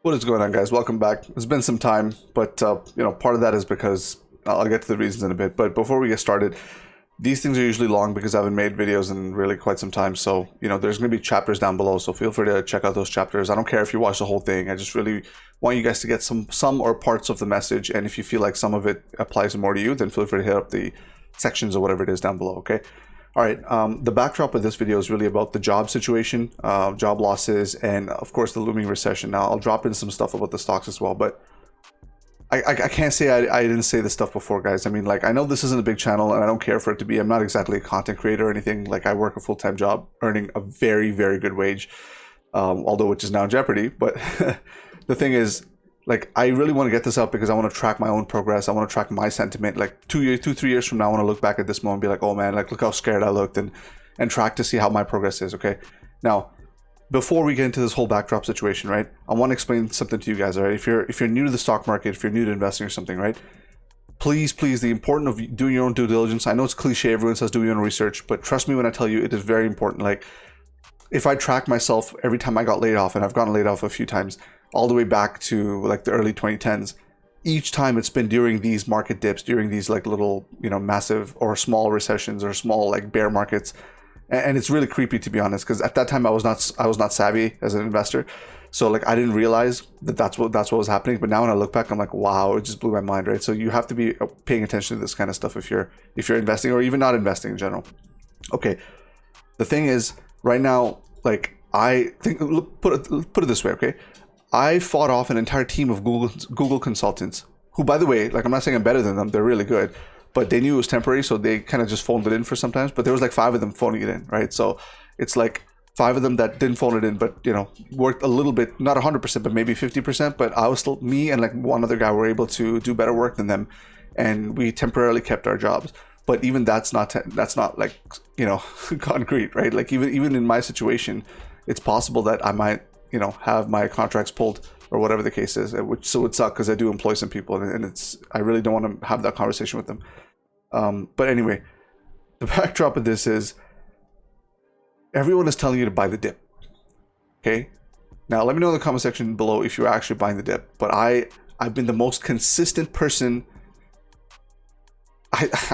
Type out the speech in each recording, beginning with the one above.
What is going on, guys? Welcome back. It's been some time, but part of that is because I'll get to the reasons in a bit. But before we get started, these things are usually long because I haven't made videos in really quite some time. So, there's going to be chapters down below. So feel free to check out those chapters. I don't care if you watch the whole thing. I just really want you guys to get some or parts of the message. And if you feel like some of it applies more to you, then feel free to hit up the sections or whatever it is down below. Okay. All right, the backdrop of this video is really about the job situation, job losses, and of course the looming recession. Now, I'll drop in some stuff about the stocks as well, but I can't say I didn't say this stuff before, guys. I mean, I know this isn't a big channel, and I don't care for it to be. I'm not exactly a content creator or anything. I work a full-time job, earning a very, very good wage, although which is now in jeopardy. But the thing is, I really want to get this out because I want to track my own progress. I want to track my sentiment. 3 years from now, I want to look back at this moment and be like, oh man, look how scared I looked, and track to see how my progress is. Okay. Now, before we get into this whole backdrop situation, right, I want to explain something to you guys. All right. If you're new to the stock market, if you're new to investing or something, right, please, the importance of doing your own due diligence. I know it's cliche. Everyone says do your own research, but trust me when I tell you, it is very important. If I track myself every time I got laid off, and I've gotten laid off a few times, all the way back to the early 2010s, each time it's been during these market dips, during these little, massive or small recessions or small bear markets. And it's really creepy, to be honest, because at that time I was not savvy as an investor. So I didn't realize that's what was happening. But now when I look back, I'm like, wow, it just blew my mind, right? So you have to be paying attention to this kind of stuff if you're investing or even not investing in general. Okay. The thing is, right now, I think, put it this way, okay? I fought off an entire team of Google consultants who, by the way, I'm not saying I'm better than them. They're really good, but they knew it was temporary. So they kind of just phoned it in for sometimes, but there was 5 of them phoning it in, right? So it's 5 of them that didn't phone it in, but worked a little bit, not 100%, but maybe 50%. But I was still, me and one other guy were able to do better work than them. And we temporarily kept our jobs. But even that's not concrete, right? Even in my situation, it's possible that I might, have my contracts pulled or whatever the case is, which would suck because I do employ some people, and I really don't want to have that conversation with them. But anyway, the backdrop of this is everyone is telling you to buy the dip. Okay. Now let me know in the comment section below if you're actually buying the dip, but I've been the most consistent person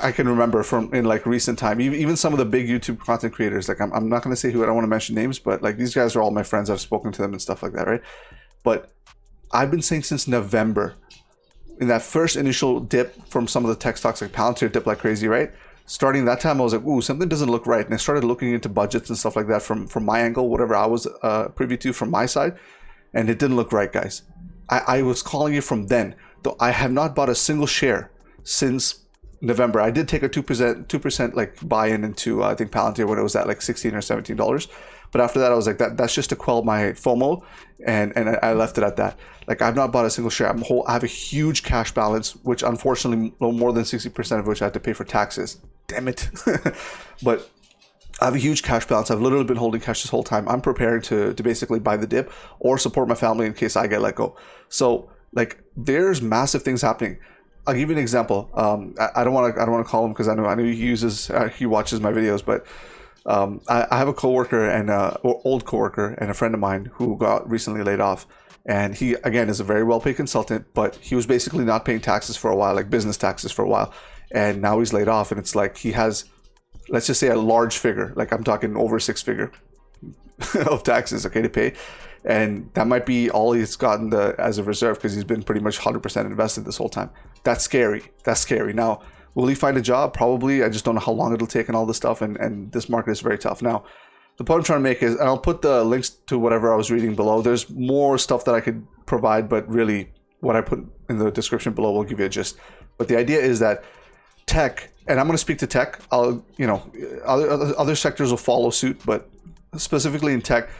I can remember from in recent time. Even some of the big YouTube content creators, I'm not going to say who, I don't want to mention names, but these guys are all my friends. I've spoken to them and stuff like that, right? But I've been saying since November, in that first initial dip from some of the tech stocks, Palantir dipped like crazy, right? Starting that time, I was like, ooh, something doesn't look right. And I started looking into budgets and stuff like that from my angle, whatever I was privy to from my side. And it didn't look right, guys. I was calling it from then, though I have not bought a single share since November. I did take a 2% buy-in into I think Palantir when it was at $16 or $17. But after that, I was like, that's just to quell my FOMO, and I left it at that. I've not bought a single share. I have a huge cash balance, which unfortunately more than 60% of which I have to pay for taxes. Damn it. But I have a huge cash balance. I've literally been holding cash this whole time. I'm prepared to basically buy the dip or support my family in case I get let go. So there's massive things happening. I'll give you an example. I don't want to call him because I know he watches my videos, but I have a coworker and old coworker and a friend of mine who got recently laid off, and he again is a very well-paid consultant, but he was basically not paying taxes for a while, business taxes for a while, and now he's laid off, and it's he has, let's just say, a large figure, I'm talking over 6-figure of taxes, okay, to pay. And that might be all he's gotten as a reserve because he's been pretty much 100% invested this whole time. That's scary. Now, will he find a job? Probably. I just don't know how long it'll take and all this stuff. And this market is very tough. Now, the point I'm trying to make is, and I'll put the links to whatever I was reading below. There's more stuff that I could provide, but really what I put in the description below will give you a gist. But the idea is that tech, and I'm going to speak to tech. Other sectors will follow suit, but specifically in tech,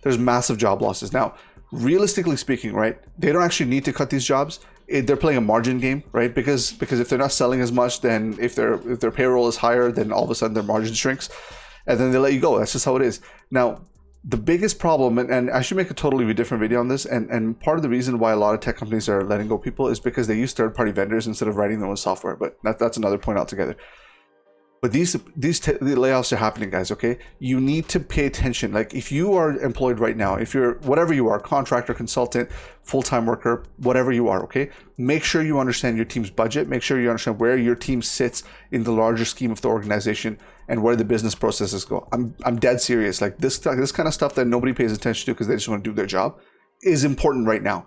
there's massive job losses. Now, realistically speaking, right, they don't actually need to cut these jobs. They're playing a margin game, right? Because if they're not selling as much, then if their payroll is higher, then all of a sudden their margin shrinks, and then they let you go. That's just how it is. Now, the biggest problem, and I should make a totally different video on this, and part of the reason why a lot of tech companies are letting go people is because they use third-party vendors instead of writing their own software. But that's another point altogether. But the layoffs are happening, guys, okay? You need to pay attention. Like, if you are employed right now, if you're whatever you are, contractor, consultant, full-time worker, whatever you are, okay? Make sure you understand your team's budget. Make sure you understand where your team sits in the larger scheme of the organization and where the business processes go. I'm dead serious. Like, this kind of stuff that nobody pays attention to because they just want to do their job is important right now.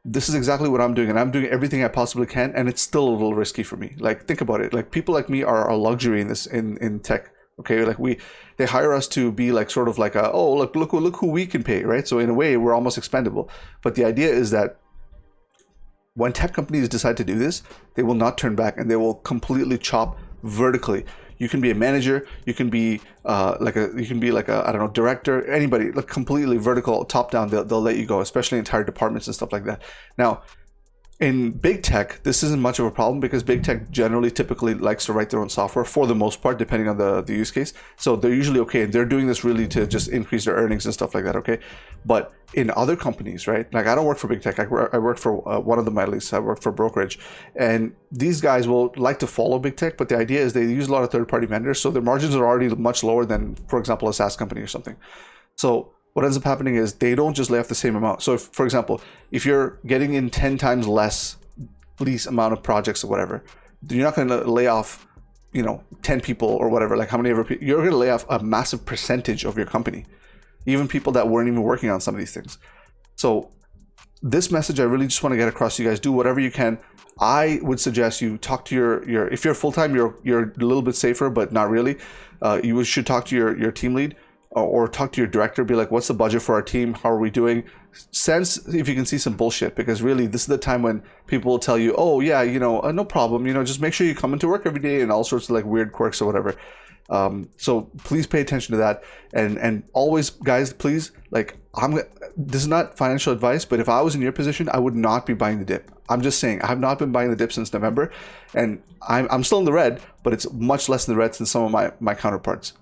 This is exactly what I'm doing, and I'm doing everything I possibly can, and it's still a little risky for me. Like, think about it. Like, people like me are a luxury in this in tech. Okay, like they hire us to be like sort of like a, oh, look who we can pay, right? So in a way, we're almost expendable. But the idea is that when tech companies decide to do this, they will not turn back, and they will completely chop vertically. You can be a manager, you can be like a I don't know, director, anybody, like completely vertical, top down. They'll let you go, especially entire departments and stuff like that. Now, in big tech, this isn't much of a problem because big tech generally typically likes to write their own software for the most part, depending on the use case. So they're usually okay. And they're doing this really to just increase their earnings and stuff like that, okay? But in other companies, right? Like, I don't work for big tech. I work for one of them at least. I work for brokerage. And these guys will like to follow big tech, but the idea is they use a lot of third-party vendors. So their margins are already much lower than, for example, a SaaS company or something. So what ends up happening is they don't just lay off the same amount. So if, for example, if you're getting in 10 times less lease amount of projects or whatever, you're not going to lay off, 10 people or whatever, like how many ever, you're going to lay off a massive percentage of your company, even people that weren't even working on some of these things. So this message, I really just want to get across to you guys. Do whatever you can. I would suggest you talk to your if you're full-time, you're a little bit safer, but not really. You should talk to your team lead, or talk to your director, be like, what's the budget for our team? How are we doing? Sense if you can see some bullshit, because really this is the time when people will tell you, oh yeah, no problem, just make sure you come into work every day and all sorts of like weird quirks or whatever. So please pay attention to that. And always, guys, please, like, this is not financial advice, but if I was in your position, I would not be buying the dip. I'm just saying, I have not been buying the dip since November, and I'm still in the red, but it's much less in the red than some of my counterparts.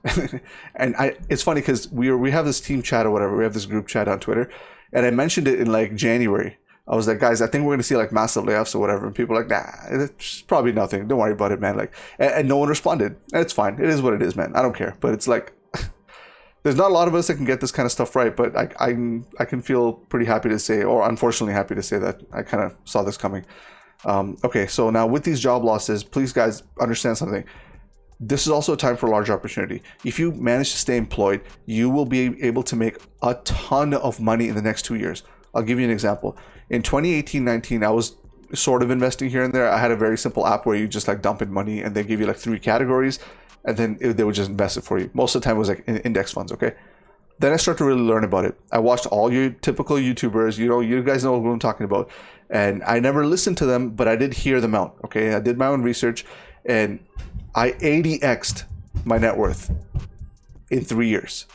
And it's funny because we have this team chat or whatever. We have this group chat on Twitter, and I mentioned it in like January. I was like, guys, I think we're going to see like massive layoffs or whatever. And people are like, nah, it's probably nothing. Don't worry about it, man. Like, and no one responded. And it's fine. It is what it is, man. I don't care. But it's like, there's not a lot of us that can get this kind of stuff right. But I can feel pretty happy to say, or unfortunately happy to say, that I kind of saw this coming. Okay, so now with these job losses, please, guys, understand something. This is also a time for large opportunity. If you manage to stay employed, you will be able to make a ton of money in the next 2 years. I'll give you an example. In 2018-19, I was sort of investing here and there. I had a very simple app where you just like dump in money and they give you like 3 categories, and then they would just invest it for you. Most of the time it was like index funds, okay? Then I started to really learn about it. I watched all your typical YouTubers, you guys know what I'm talking about. And I never listened to them, but I did hear them out, okay? I did my own research, and I 80x'd my net worth in 3 years.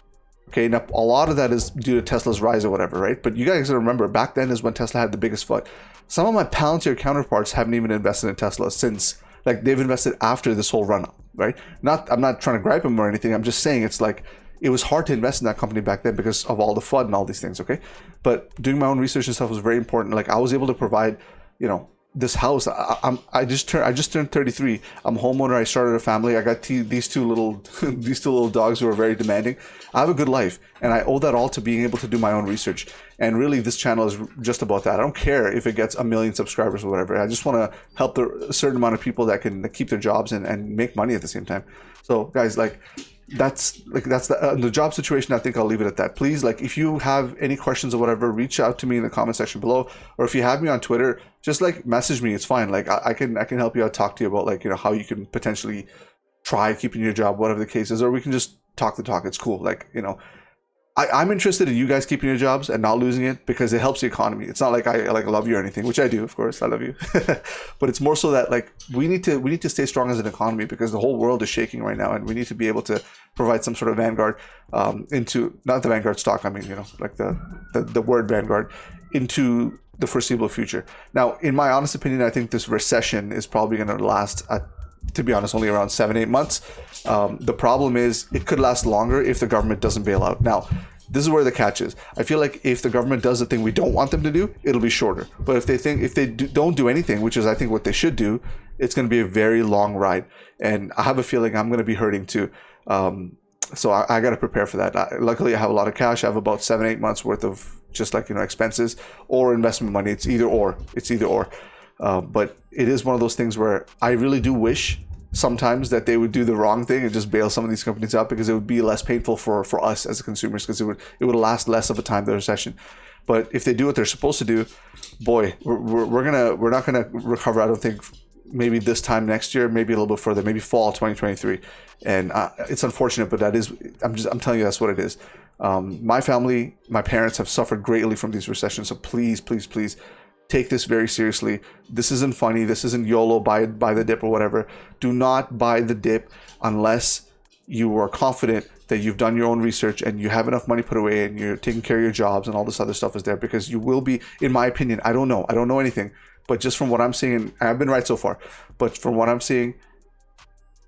Okay, now a lot of that is due to Tesla's rise or whatever, right? But you guys gotta remember, back then is when Tesla had the biggest FUD. Some of my Palantir counterparts haven't even invested in Tesla since, like, they've invested after this whole run up, right? I'm not trying to gripe them or anything. I'm just saying it's like, it was hard to invest in that company back then because of all the FUD and all these things, okay? But doing my own research and stuff was very important. Like, I was able to provide, this house. I just turned 33. I'm a homeowner. I started a family. I got these two little dogs who are very demanding. I have a good life, and I owe that all to being able to do my own research. And really, this channel is just about that. I don't care if it gets 1 million subscribers or whatever. I just want to help a certain amount of people that can keep their jobs and make money at the same time. So, guys, that's the job situation. I think I'll leave it at that. Please, like, if you have any questions or whatever, reach out to me in the comment section below, or if you have me on Twitter, just like message me. It's fine. Like, I can help you out, talk to you about like, how you can potentially try keeping your job, whatever the case is, or we can just talk the talk. It's cool. Like, I'm interested in you guys keeping your jobs and not losing it, because it helps the economy. It's not like I like love you or anything, which I do, of course, I love you. But it's more so that like we need to stay strong as an economy, because the whole world is shaking right now, and we need to be able to provide some sort of vanguard into, not the Vanguard stock, I mean, like the word vanguard, into the foreseeable future. Now, in my honest opinion, I think this recession is probably going to last, to be honest, only around 7-8 months. The problem is it could last longer if the government doesn't bail out. Now, This is where the catch is. I feel like if the government does the thing we don't want them to do, it'll be shorter. But if they don't do anything, which is I think what they should do, it's going to be a very long ride. And I have a feeling I'm going to be hurting too. So I got to prepare for that. Luckily, I have a lot of cash. I have about 7-8 months worth of just like, expenses or investment money. It's either or. But it is one of those things where I really do wish sometimes that they would do the wrong thing and just bail some of these companies out, because it would be less painful for us as consumers, because it would last less of a time, the recession. But if they do what they're supposed to do, boy, we're not gonna recover, I don't think, maybe this time next year, maybe a little bit further, maybe fall 2023. And it's unfortunate, but I'm telling you, that's what it is. My family, my parents have suffered greatly from these recessions. So please take this very seriously. This isn't funny. This isn't YOLO, buy the dip or whatever. Do not buy the dip unless you are confident that you've done your own research and you have enough money put away and you're taking care of your jobs and all this other stuff is there, because you will be, in my opinion, I don't know anything, but just from what I'm seeing, and I've been right so far, but from what I'm seeing,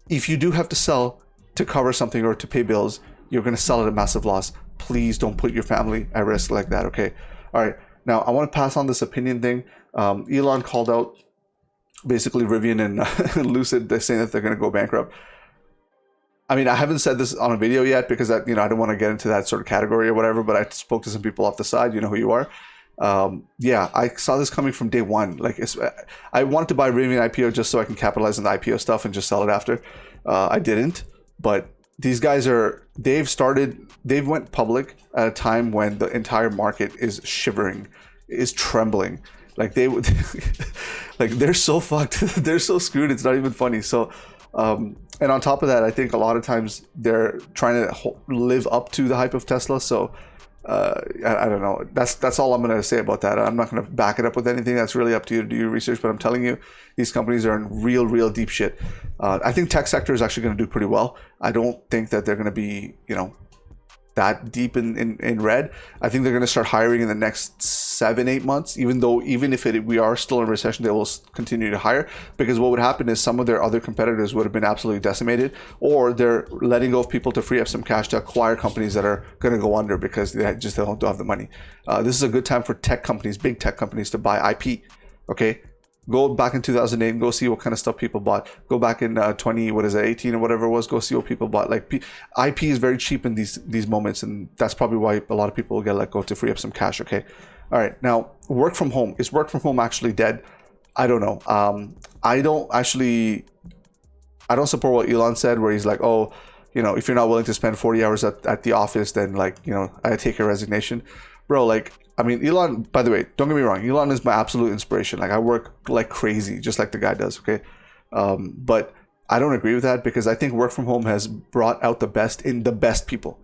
if you do have to sell to cover something or to pay bills, you're going to sell at a massive loss. Please don't put your family at risk like that, okay? All right. Now, I want to pass on this opinion thing. Elon called out basically Rivian and Lucid. They're saying that they're going to go bankrupt. I mean, I haven't said this on a video yet because I don't want to get into that sort of category or whatever, but I spoke to some people off the side. You know who you are. Yeah, I saw this coming from day one. Like, I wanted to buy Rivian IPO just so I can capitalize on the IPO stuff and just sell it after. I didn't, but these guys they've went public at a time when the entire market is shivering, is trembling. Like they're so fucked. They're so screwed. It's not even funny. So, and on top of that, I think a lot of times they're trying to live up to the hype of Tesla. So, I don't know. That's all I'm going to say about that. I'm not going to back it up with anything. That's really up to you to do your research. But I'm telling you, these companies are in real deep shit. I think tech sector is actually going to do pretty well. I don't think that they're going to be, that deep in red. I think they're going to start hiring in the next 7-8 months, even if we are still in recession, they will continue to hire, because what would happen is some of their other competitors would have been absolutely decimated, or they're letting go of people to free up some cash to acquire companies that are going to go under because they don't have the money. This is a good time for tech companies, big tech companies, to buy IP. Okay. Go back in 2008 and go see what kind of stuff people bought. Go back in 18 or whatever it was. Go see what people bought. Like, IP is very cheap in these moments, and that's probably why a lot of people will get let go to free up some cash. Okay, all right. Now, work from home, is work from home actually dead? I don't know. I don't support what Elon said, where he's like, oh, if you're not willing to spend 40 hours at the office, then I take a resignation, bro. Like, I mean, Elon, by the way, don't get me wrong, Elon is my absolute inspiration. Like, I work like crazy, just like the guy does, okay? But I don't agree with that, because I think work from home has brought out the best in the best people.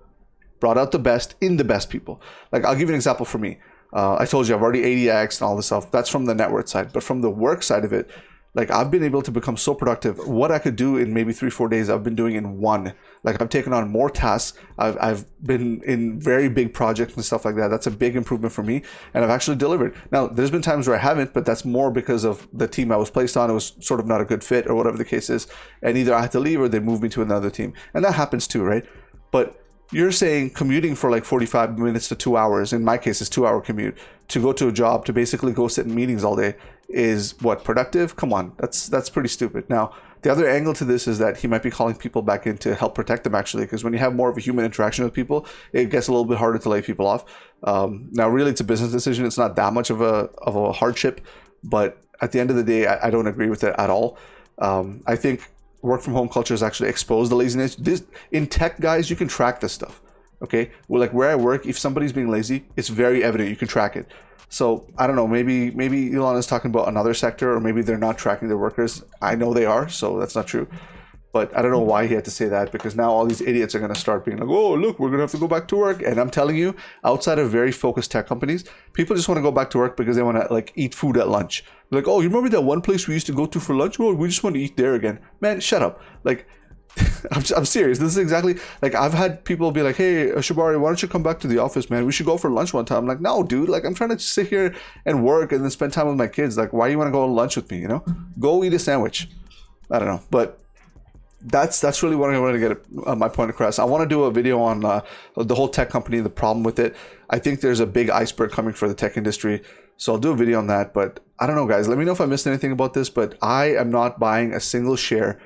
Like, I'll give you an example for me. I told you I've already 80x and all this stuff. That's from the net worth side. But from the work side of it, like, I've been able to become so productive. What I could do in maybe 3-4 days, I've been doing in one. Like, I've taken on more tasks. I've been in very big projects and stuff like that. That's a big improvement for me, and I've actually delivered. Now, there's been times where I haven't, but that's more because of the team I was placed on. It was sort of not a good fit, or whatever the case is, and either I had to leave or they moved me to another team, and that happens too, right? But you're saying commuting for like 45 minutes to 2 hours, in my case, it's 2-hour commute, to go to a job, to basically go sit in meetings all day, is what, productive? Come on, that's pretty stupid. Now, the other angle to this is that he might be calling people back in to help protect them, actually, because when you have more of a human interaction with people, it gets a little bit harder to lay people off. Now, really, it's a business decision. It's not that much of a hardship, but at the end of the day, I don't agree with it at all. I think work from home culture has actually exposed the laziness. In tech, guys, you can track this stuff. Okay, well, like where I work, if somebody's being lazy, it's very evident. You can track it. So I don't know, maybe Elon is talking about another sector, or maybe they're not tracking their workers. I know they are, so that's not true. But I don't know why he had to say that, because now all these idiots are going to start being like, oh, look, we're going to have to go back to work. And I'm telling you, outside of very focused tech companies, people just want to go back to work because they want to like eat food at lunch. Like, oh, you remember that one place we used to go to for lunch? Well, we just want to eat there again. Man, shut up. Like, I'm serious. This is exactly, like, I've had people be like, hey, Shabari, why don't you come back to the office, man? We should go for lunch one time. I'm like, no, dude, like, I'm trying to sit here and work and then spend time with my kids. Like, why do you want to go to lunch with me, Go eat a sandwich. I don't know. But that's really what I want to get my point across. I want to do a video on the whole tech company, the problem with it. I think there's a big iceberg coming for the tech industry, so I'll do a video on that. But I don't know, guys. Let me know if I missed anything about this. But I am not buying a single share.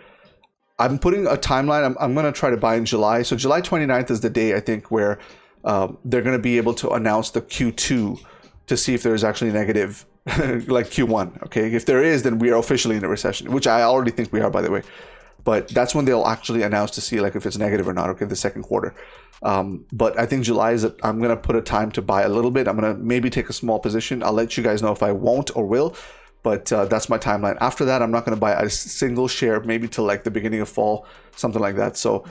I'm putting a timeline. I'm going to try to buy in July. So July 29th is the day, I think, where they're going to be able to announce the Q2 to see if there's actually negative like Q1. Okay, if there is, then we are officially in a recession, which I already think we are, by the way. But that's when they'll actually announce to see like if it's negative or not. Okay, the second quarter. But I think July is. I'm gonna put a time to buy a little bit. I'm gonna maybe take a small position. I'll let you guys know if I won't or will. But that's my timeline. After that, I'm not gonna buy a single share, maybe till like the beginning of fall, something like that. So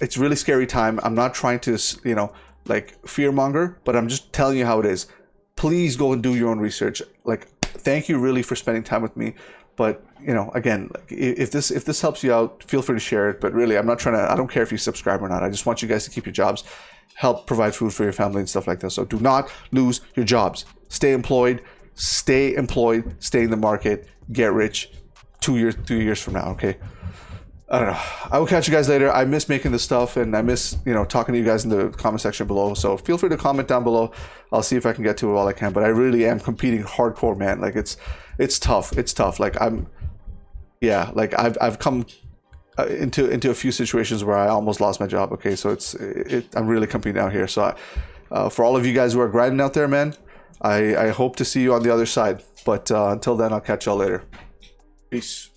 it's really scary time. I'm not trying to, you know, like fearmonger, but I'm just telling you how it is. Please go and do your own research. Like, thank you really for spending time with me. But, you know, again, like, if this helps you out, feel free to share it. But really, I'm not trying to, I don't care if you subscribe or not. I just want you guys to keep your jobs, help provide food for your family and stuff like that. So do not lose your jobs. Stay employed, stay in the market, get rich 2 years, 3 years from now, okay? I don't know. I will catch you guys later. I miss making this stuff, and I miss, you know, talking to you guys in the comment section below. So feel free to comment down below. I'll see if I can get to it all I can. But I really am competing hardcore, man. Like it's tough. It's tough. Like I've come into a few situations where I almost lost my job. Okay, so I'm really competing out here. So for all of you guys who are grinding out there, man, I hope to see you on the other side. But until then, I'll catch y'all later. Peace.